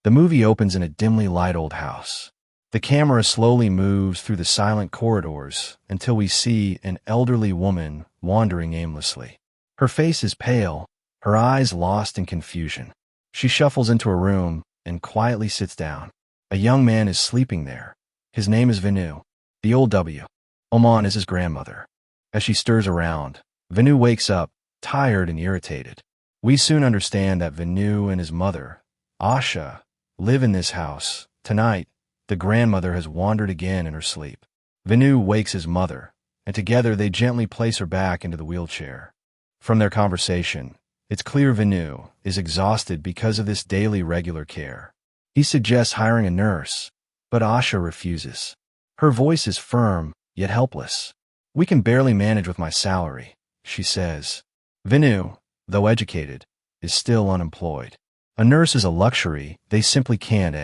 The movie opens in a dimly lit old house. The camera slowly moves through the silent corridors until we see an elderly woman wandering aimlessly. Her face is pale, her eyes lost in confusion. She shuffles into a room and quietly sits down. A young man is sleeping there. His name is Venu. The old W. Oman is his grandmother. As she stirs around, Venu wakes up, tired and irritated. We soon understand that Venu and his mother, Asha, live in this house. Tonight, the grandmother has wandered again in her sleep. Venu wakes his mother, and together they gently place her back into the wheelchair. From their conversation, it's clear Venu is exhausted because of this daily regular care. He suggests hiring a nurse, but Asha refuses. Her voice is firm, yet helpless. "We can barely manage with my salary," she says. Venu, though educated, is still unemployed. A nurse is a luxury they simply can't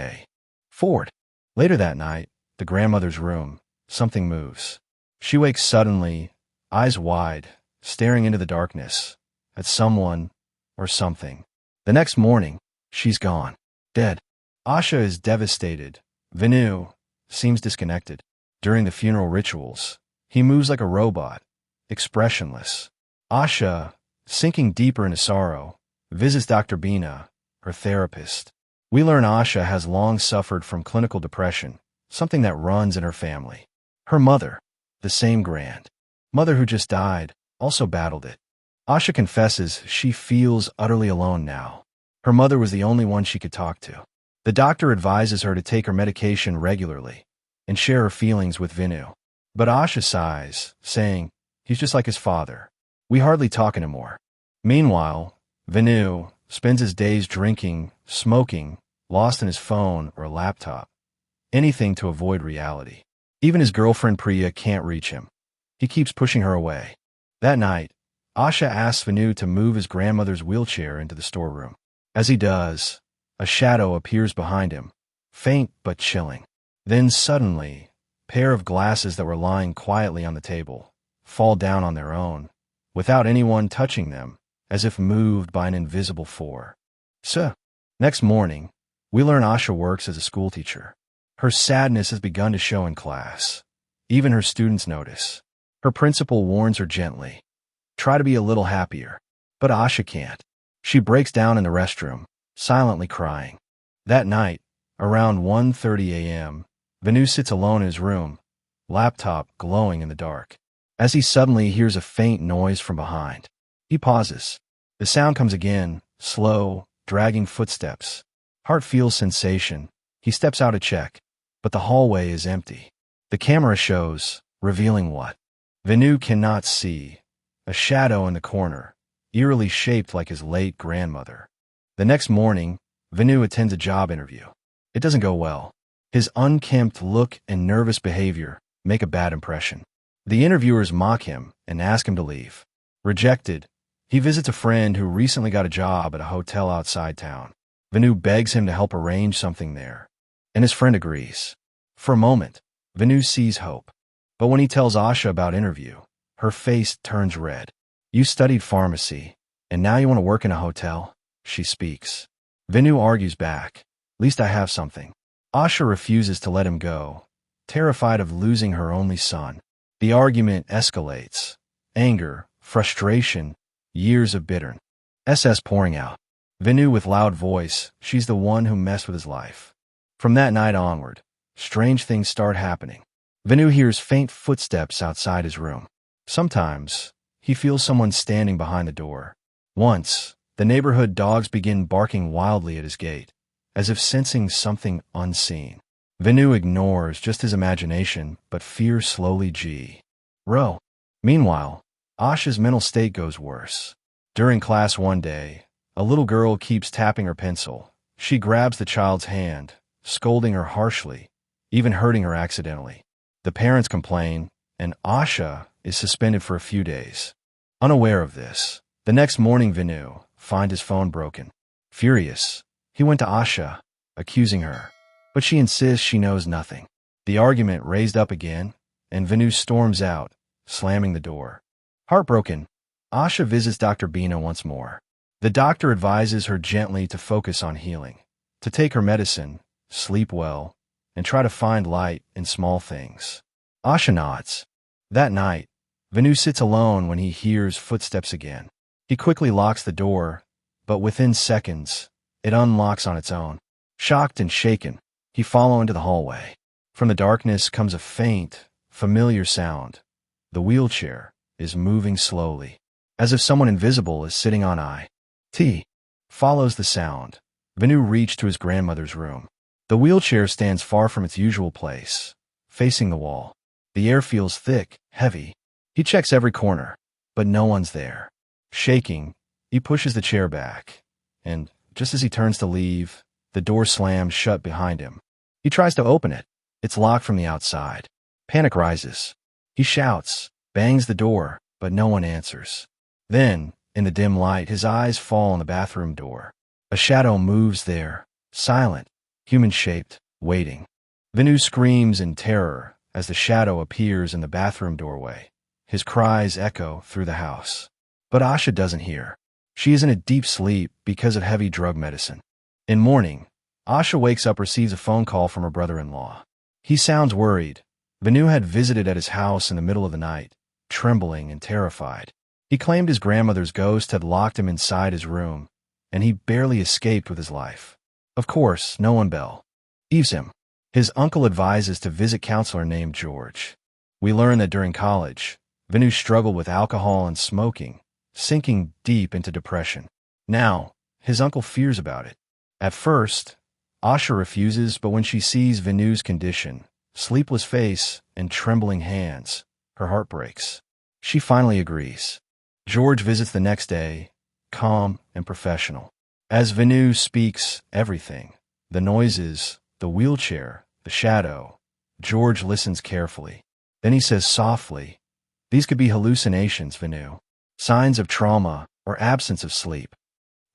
afford. Later that night, the grandmother's room, something moves. She wakes suddenly, eyes wide, staring into the darkness, at someone or something. The next morning, she's gone, dead. Asha is devastated. Venu seems disconnected. During the funeral rituals, he moves like a robot, expressionless. Asha, sinking deeper into sorrow, visits Dr. Bina, her therapist. We learn Asha has long suffered from clinical depression, something that runs in her family. Her mother, the same grandmother who just died, also battled it. Asha confesses she feels utterly alone now. Her mother was the only one she could talk to. The doctor advises her to take her medication regularly and share her feelings with Venu. But Asha sighs, saying, "He's just like his father. We hardly talk anymore." Meanwhile, Venu spends his days drinking, smoking, lost in his phone or laptop, anything to avoid reality. Even his girlfriend Priya can't reach him. He keeps pushing her away. That night, Asha asks Venu to move his grandmother's wheelchair into the storeroom. As he does, a shadow appears behind him, faint but chilling. Then suddenly, a pair of glasses that were lying quietly on the table fall down on their own, without anyone touching them, as if moved by an invisible force. Next morning, we learn Asha works as a schoolteacher. Her sadness has begun to show in class. Even her students notice. Her principal warns her gently, "Try to be a little happier." But Asha can't. She breaks down in the restroom, silently crying. That night, around 1:30 a.m., Venu sits alone in his room, laptop glowing in the dark. As he suddenly hears a faint noise from behind, he pauses. The sound comes again, slow, dragging footsteps. Heart feels sensation. He steps out to check, but the hallway is empty. The camera shows, revealing what Venu cannot see, a shadow in the corner, eerily shaped like his late grandmother. The next morning, Venu attends a job interview. It doesn't go well. His unkempt look and nervous behavior make a bad impression. The interviewers mock him and ask him to leave. Rejected, he visits a friend who recently got a job at a hotel outside town. Venu begs him to help arrange something there, and his friend agrees. For a moment, Venu sees hope. But when he tells Asha about interview, her face turns red. "You studied pharmacy, and now you want to work in a hotel?" she speaks. Venu argues back, "At least I have something." Asha refuses to let him go, terrified of losing her only son. The argument escalates. Anger, frustration, years of bitterness pouring out. Venu with loud voice, she's the one who messed with his life. From that night onward, strange things start happening. Venu hears faint footsteps outside his room. Sometimes, he feels someone standing behind the door. Once, the neighborhood dogs begin barking wildly at his gate, as if sensing something unseen. Venu ignores just his imagination, but fear slowly grows. Meanwhile, Asha's mental state goes worse. During class one day, a little girl keeps tapping her pencil. She grabs the child's hand, scolding her harshly, even hurting her accidentally. The parents complain, and Asha is suspended for a few days. Unaware of this, the next morning Venu finds his phone broken. Furious, he went to Asha, accusing her, but she insists she knows nothing. The argument raised up again, and Venu storms out, slamming the door. Heartbroken, Asha visits Dr. Bina once more. The doctor advises her gently to focus on healing. to take her medicine, sleep well, and try to find light in small things. Asha nods. That night, Venu sits alone when he hears footsteps again. He quickly locks the door, but within seconds, it unlocks on its own. Shocked and shaken, he follows into the hallway. From the darkness comes a faint, familiar sound. The wheelchair is moving slowly, as if someone invisible is sitting on it. Follows the sound. Venu reached to his grandmother's room. The wheelchair stands far from its usual place, facing the wall. The air feels thick, heavy. He checks every corner, but no one's there. Shaking, he pushes the chair back, and just as he turns to leave, the door slams shut behind him. He tries to open it. It's locked from the outside. Panic rises. He shouts, bangs the door, but no one answers. Then, in the dim light, his eyes fall on the bathroom door. A shadow moves there, silent, human-shaped, waiting. Venu screams in terror as the shadow appears in the bathroom doorway. His cries echo through the house. But Asha doesn't hear. She is in a deep sleep because of heavy drug medicine. In morning, Asha wakes up, receives a phone call from her brother-in-law. He sounds worried. Venu had visited at his house in the middle of the night, trembling and terrified. He claimed his grandmother's ghost had locked him inside his room, and he barely escaped with his life. Of course, no one believes him. His uncle advises to visit a counselor named George. We learn that during college, Venu struggled with alcohol and smoking, sinking deep into depression. Now, his uncle fears about it. At first, Asha refuses, but when she sees Venu's condition, sleepless face and trembling hands, her heart breaks. She finally agrees. George visits the next day, calm and professional. As Venu speaks everything, the noises, the wheelchair, the shadow, George listens carefully. Then he says softly, "These could be hallucinations, Venu. Signs of trauma or absence of sleep."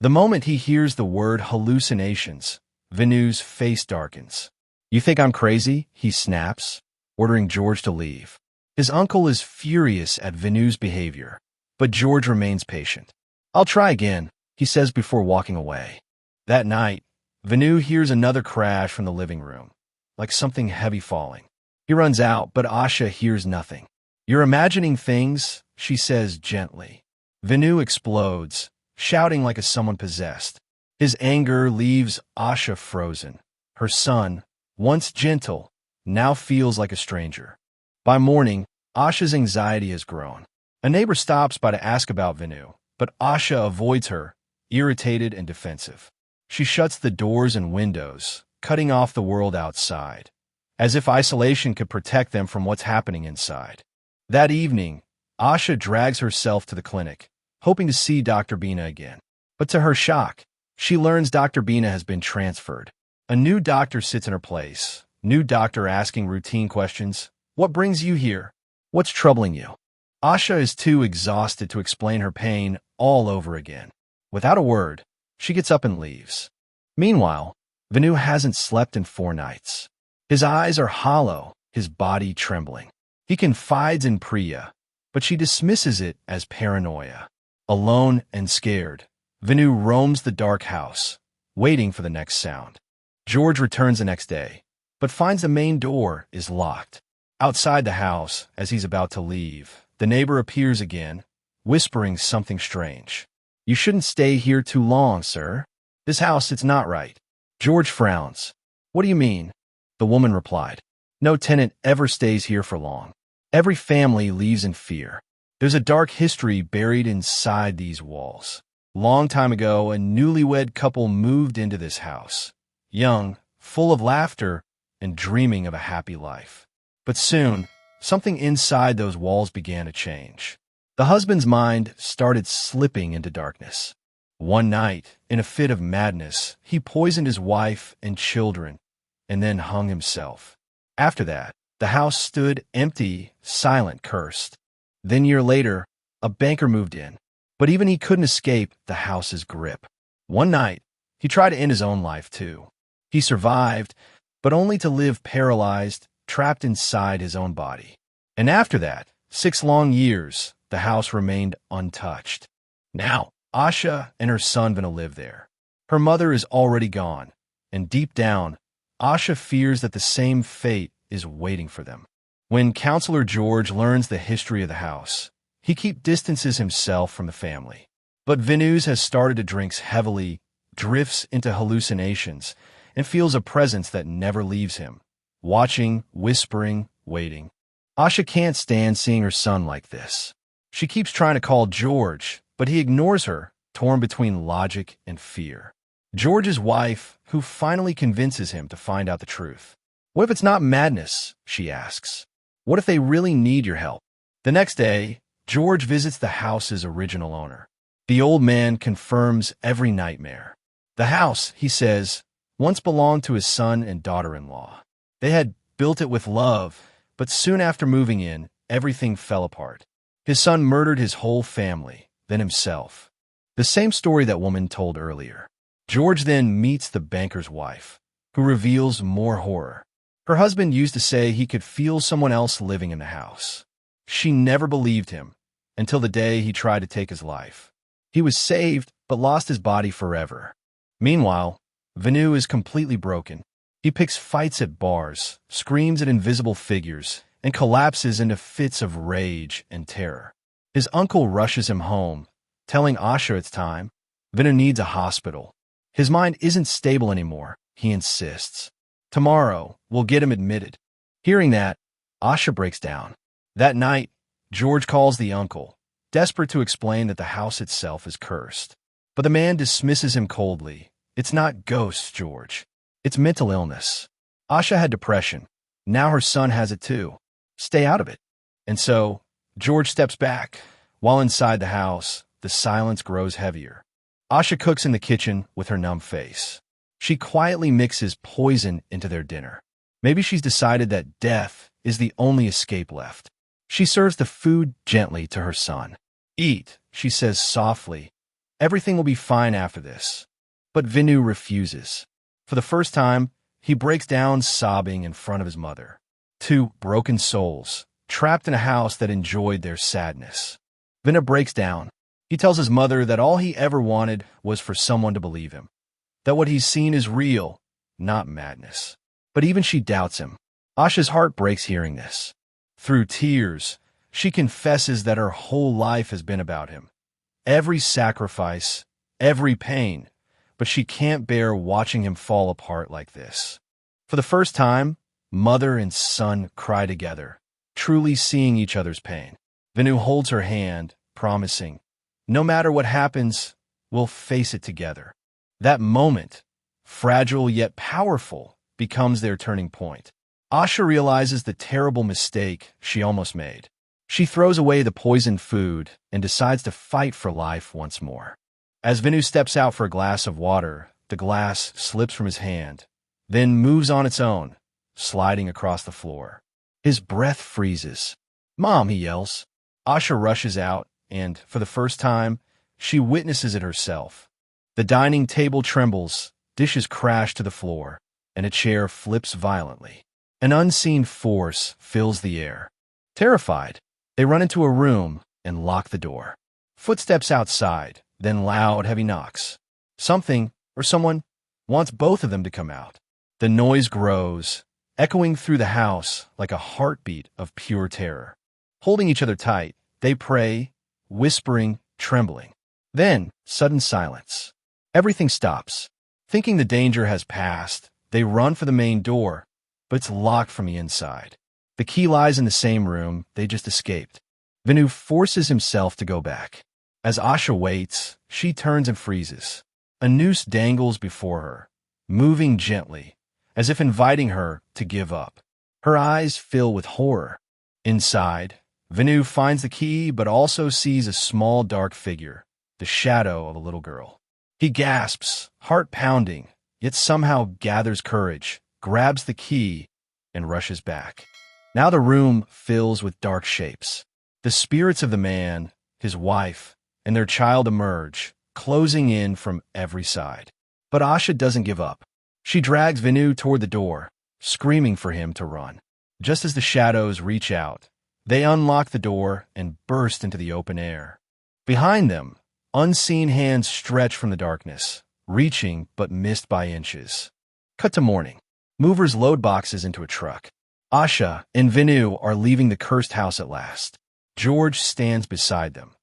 The moment he hears the word hallucinations, Venu's face darkens. "You think I'm crazy?" he snaps, ordering George to leave. His uncle is furious at Venu's behavior, but George remains patient. "I'll try again," he says before walking away. That night, Venu hears another crash from the living room, like something heavy falling. He runs out, but Asha hears nothing. "You're imagining things," she says gently. Venu explodes, shouting like someone possessed. His anger leaves Asha frozen. Her son, once gentle, now feels like a stranger. By morning, Asha's anxiety has grown. A neighbor stops by to ask about Venu, but Asha avoids her, irritated and defensive. She shuts the doors and windows, cutting off the world outside, as if isolation could protect them from what's happening inside. That evening, Asha drags herself to the clinic, hoping to see Dr. Bina again. But to her shock, she learns Dr. Bina has been transferred. A new doctor sits in her place. New doctor asking routine questions. "What brings you here? What's troubling you?" Asha is too exhausted to explain her pain all over again. Without a word, she gets up and leaves. Meanwhile, Venu hasn't slept in 4 nights. His eyes are hollow, his body trembling. He confides in Priya, but she dismisses it as paranoia. Alone and scared, Venu roams the dark house, waiting for the next sound. George returns the next day, but finds the main door is locked. Outside the house, as he's about to leave, the neighbor appears again, whispering something strange. "You shouldn't stay here too long, sir. This house, it's not right." George frowns. "What do you mean?" The woman replied, "No tenant ever stays here for long. Every family leaves in fear. There's a dark history buried inside these walls. Long time ago, a newlywed couple moved into this house, young, full of laughter, and dreaming of a happy life. But soon, something inside those walls began to change. The husband's mind started slipping into darkness. One night, in a fit of madness, he poisoned his wife and children, and then hung himself. After that, the house stood empty, silent, cursed. Then a year later, a banker moved in, but even he couldn't escape the house's grip. One night, he tried to end his own life too. He survived, but only to live paralyzed, trapped inside his own body. And after that, 6 long years, the house remained untouched. Now, Asha and her son Vina live there. Her mother is already gone, and deep down, Asha fears that the same fate is waiting for them. When Counselor George learns the history of the house, he distances himself from the family. But Vinus has started to drink heavily, drifts into hallucinations, and feels a presence that never leaves him. Watching, whispering, waiting. Asha can't stand seeing her son like this. She keeps trying to call George, but he ignores her, torn between logic and fear. George's wife, who finally convinces him to find out the truth. What if it's not madness? She asks. What if they really need your help? The next day, George visits the house's original owner. The old man confirms every nightmare. The house, he says, once belonged to his son and daughter-in-law. They had built it with love, but soon after moving in, everything fell apart. His son murdered his whole family, then himself. The same story that woman told earlier. George then meets the banker's wife, who reveals more horror. Her husband used to say he could feel someone else living in the house. She never believed him, until the day he tried to take his life. He was saved, but lost his body forever. Meanwhile, Venu is completely broken. He picks fights at bars, screams at invisible figures, and collapses into fits of rage and terror. His uncle rushes him home, telling Asha it's time. Venu needs a hospital. His mind isn't stable anymore, he insists. Tomorrow, we'll get him admitted. Hearing that, Asha breaks down. That night, George calls the uncle, desperate to explain that the house itself is cursed. But the man dismisses him coldly. It's not ghosts, George. It's mental illness. Asha had depression. Now her son has it too. Stay out of it. And so, George steps back. While inside the house, the silence grows heavier. Asha cooks in the kitchen with her numb face. She quietly mixes poison into their dinner. Maybe she's decided that death is the only escape left. She serves the food gently to her son. Eat, she says softly. Everything will be fine after this. But Venu refuses. For the first time, he breaks down sobbing in front of his mother. Two broken souls, trapped in a house that enjoyed their sadness. Venu breaks down. He tells his mother that all he ever wanted was for someone to believe him. That what he's seen is real, not madness. But even she doubts him. Asha's heart breaks hearing this. Through tears, she confesses that her whole life has been about him. Every sacrifice, every pain, but she can't bear watching him fall apart like this. For the first time, mother and son cry together, truly seeing each other's pain. Venu holds her hand, promising, no matter what happens, we'll face it together. That moment, fragile yet powerful, becomes their turning point. Asha realizes the terrible mistake she almost made. She throws away the poisoned food and decides to fight for life once more. As Venu steps out for a glass of water, the glass slips from his hand, then moves on its own, sliding across the floor. His breath freezes. "Mom," he yells. Asha rushes out, and, for the first time, she witnesses it herself. The dining table trembles, dishes crash to the floor, and a chair flips violently. An unseen force fills the air. Terrified, they run into a room and lock the door. Footsteps outside, then loud, heavy knocks. Something, or someone, wants both of them to come out. The noise grows, echoing through the house like a heartbeat of pure terror. Holding each other tight, they pray, whispering, trembling. Then, sudden silence. Everything stops. Thinking the danger has passed, they run for the main door, but it's locked from the inside. The key lies in the same room they just escaped. Venu forces himself to go back. As Asha waits, she turns and freezes. A noose dangles before her, moving gently, as if inviting her to give up. Her eyes fill with horror. Inside, Venu finds the key but also sees a small dark figure, the shadow of a little girl. He gasps, heart pounding, yet somehow gathers courage, grabs the key, and rushes back. Now the room fills with dark shapes. The spirits of the man, his wife, and their child emerge, closing in from every side. But Asha doesn't give up. She drags Venu toward the door, screaming for him to run. Just as the shadows reach out, they unlock the door and burst into the open air. Behind them, unseen hands stretch from the darkness, reaching but missed by inches. Cut to morning. Movers load boxes into a truck. Asha and Vinu are leaving the cursed house at last. George stands beside them.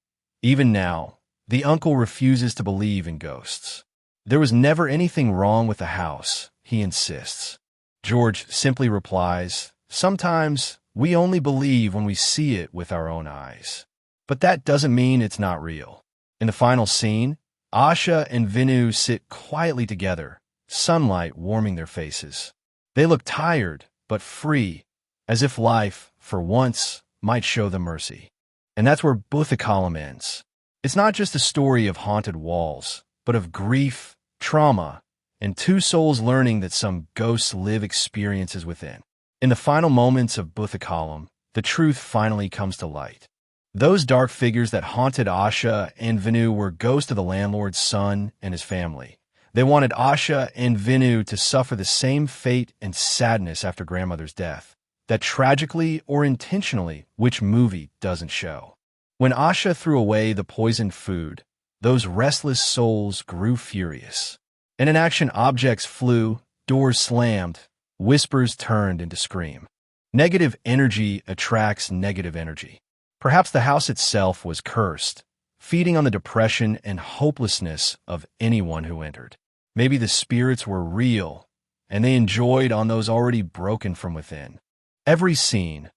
Even now, the uncle refuses to believe in ghosts. There was never anything wrong with the house, he insists. George simply replies, "Sometimes we only believe when we see it with our own eyes. But that doesn't mean it's not real." In the final scene, Asha and Vinu sit quietly together, sunlight warming their faces. They look tired, but free, as if life, for once, might show them mercy. And that's where BhoothaKalaam ends. It's not just a story of haunted walls, but of grief, trauma, and two souls learning that some ghosts live experiences within. In the final moments of BhoothaKalaam, the truth finally comes to light. Those dark figures that haunted Asha and Vinu were ghosts of the landlord's son and his family. They wanted Asha and Vinu to suffer the same fate and sadness after grandmother's death, that tragically or intentionally, which movie doesn't show. When Asha threw away the poisoned food, those restless souls grew furious. In an action, objects flew, doors slammed, whispers turned into scream. Negative energy attracts negative energy. Perhaps the house itself was cursed, feeding on the depression and hopelessness of anyone who entered. Maybe the spirits were real, and they enjoyed on those already broken from within. Every scene,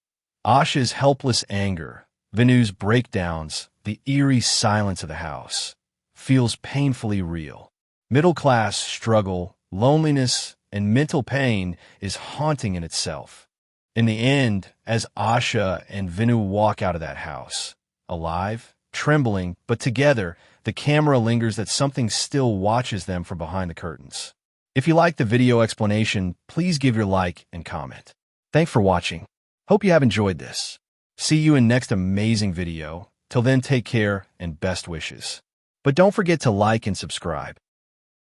Asha's helpless anger, Vinu's breakdowns, the eerie silence of the house, feels painfully real. Middle-class struggle, loneliness, and mental pain is haunting in itself. In the end, as Asha and Vinu walk out of that house, alive, trembling, but together, the camera lingers that something still watches them from behind the curtains. If you like the video explanation, please give your like and comment. Thanks for watching. Hope you have enjoyed this. See you in next amazing video. Till then, take care and best wishes. But don't forget to like and subscribe.